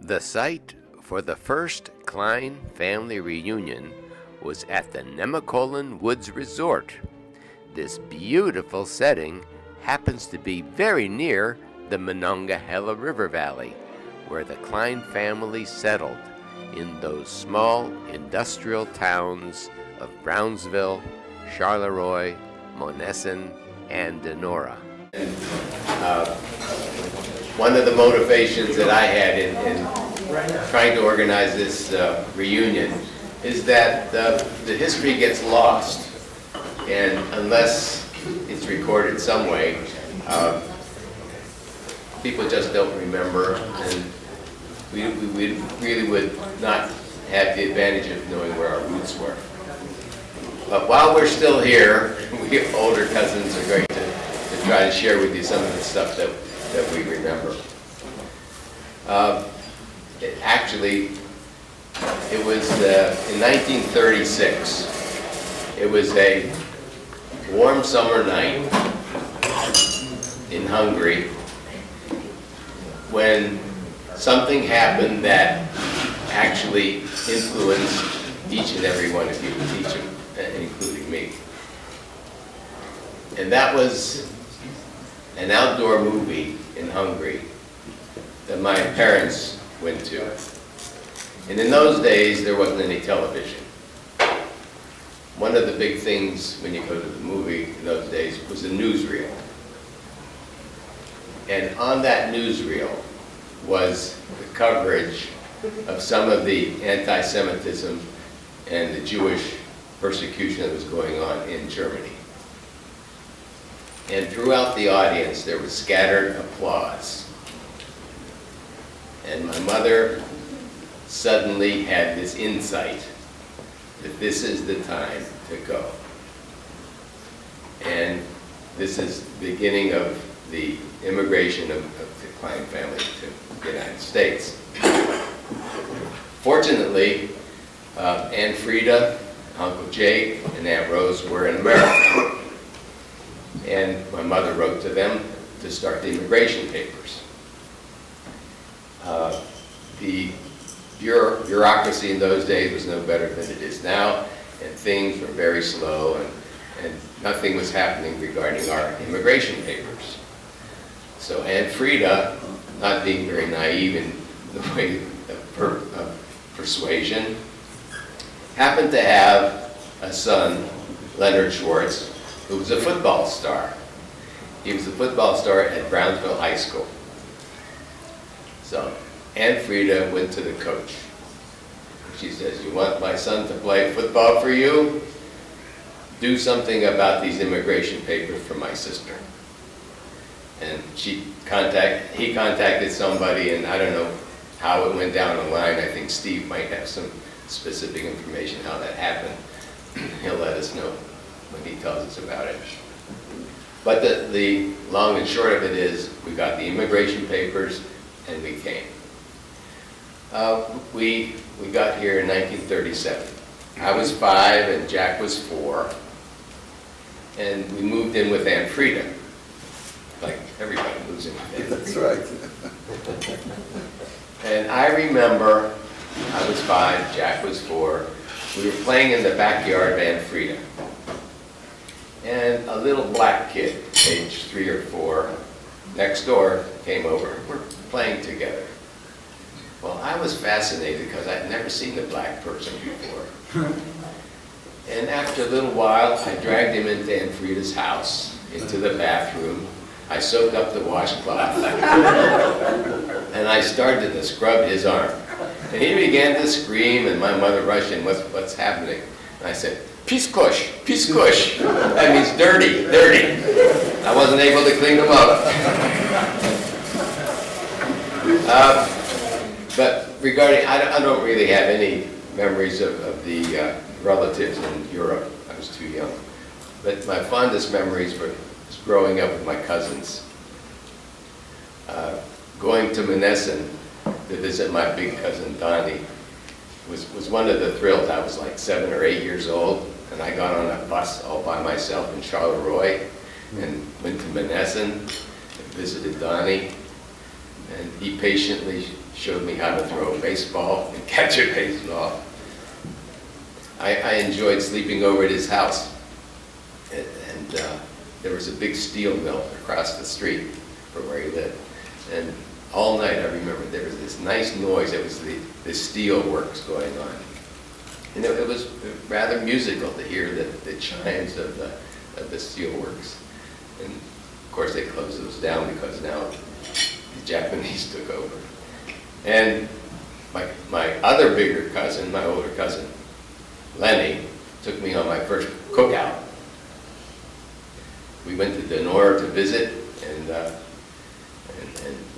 The site for the first Klein family reunion was at the Nemacolin Woods Resort. This beautiful setting happens to be very near the Monongahela River Valley, where the Klein family settled in those small industrial towns of Brownsville, Charleroi, Monessen, and Denora. And, one of the motivations that I had in trying to organize this reunion is that the history gets lost, and unless it's recorded some way, people just don't remember, and we really would not have the advantage of knowing where our roots were. But while we're still here, we older cousins are going to try to share with you some of the stuff that we remember. It was in 1936. It was a warm summer night in Hungary when something happened that actually influenced each and every one of you, including me. And that was an outdoor movie in Hungary that my parents went to. And in those days, there wasn't any television. One of the big things when you go to the movie in those days was a newsreel. And on that newsreel was the coverage of some of the anti-Semitism and the Jewish persecution that was going on in Germany. And throughout the audience, there was scattered applause. And my mother suddenly had this insight that this is the time to go. And this is the beginning of the immigration of the Klein family to the United States. Fortunately, Aunt Frida, Uncle Jake, and Aunt Rose were in America. And my mother wrote to them to start the immigration papers. The bureaucracy in those days was no better than it is now, and things were very slow, and nothing was happening regarding our immigration papers. So Aunt Frida, not being very naive in the way of persuasion, happened to have a son, Leonard Schwartz, who was a football star. He was a football star at Brownsville High School. So Aunt Frida went to the coach. She says, "You want my son to play football for you? Do something about these immigration papers for my sister." And he contacted somebody, and I don't know how it went down the line. I think Steve might have some specific information how that happened. He'll let us know when he tells us about it. But the long and short of it is, we got the immigration papers, and we came. We got here in 1937. I was 5 and Jack was 4. And we moved in with Aunt Frida. Like everybody moves in with Aunt Frida. That's right. And I remember, I was 5, Jack was 4. We were playing in the backyard of Aunt Frida. And a little black kid, age 3 or 4, next door came over. We're playing together. Well, I was fascinated because I'd never seen a black person before. And after a little while, I dragged him into Aunt Frida's house, into the bathroom. I soaked up the washcloth. And I started to scrub his arm. And he began to scream, and my mother rushed in, what's happening? And I said, "Piskush, piskush." That means dirty, dirty. I wasn't able to clean them up. But regarding, I don't really have any memories of the relatives in Europe. I was too young. But my fondest memories were growing up with my cousins. Going to Monessen to visit my big cousin Donnie was one of the thrills. I was like 7 or 8 years old, and I got on a bus all by myself in Charleroi and went to Monessen and visited Donnie. And he patiently showed me how to throw a baseball and catch a baseball. I enjoyed sleeping over at his house. And there was a big steel mill across the street from where he lived. And all night I remember there was this nice noise. It was the steel works going on. And it was rather musical to hear the chimes of the steel works. And of course they closed those down because now the Japanese took over. And my other bigger cousin, my older cousin, Lenny, took me on my first cookout. We went to Denora to visit, and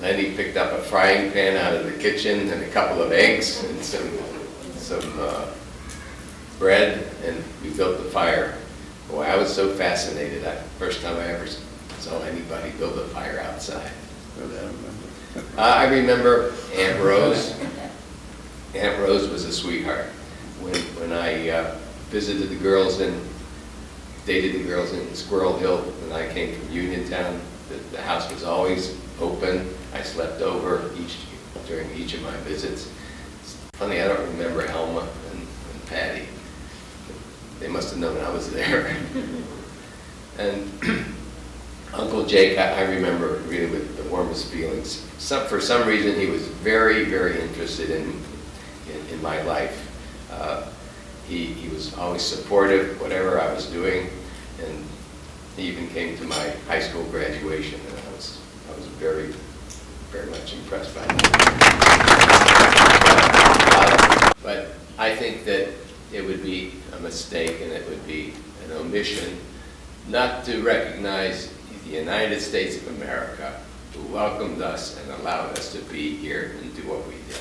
Lenny picked up a frying pan out of the kitchen and a couple of eggs and some bread, and we built the fire. Boy, I was so fascinated. First time I ever saw anybody build a fire outside. I remember Aunt Rose. Aunt Rose was a sweetheart. When I visited the girls and dated the girls in Squirrel Hill when I came from Uniontown, the house was always open. I slept over during each of my visits. It's funny, I don't remember Elma and Patty. They must have known I was there. And Uncle Jake, I remember really with the warmest feelings. For some reason, he was very, very interested in my life. He was always supportive, whatever I was doing, and he even came to my high school graduation, and I was very, very much impressed by that. But I think that it would be a mistake and it would be an omission not to recognize the United States of America, who welcomed us and allowed us to be here and do what we did.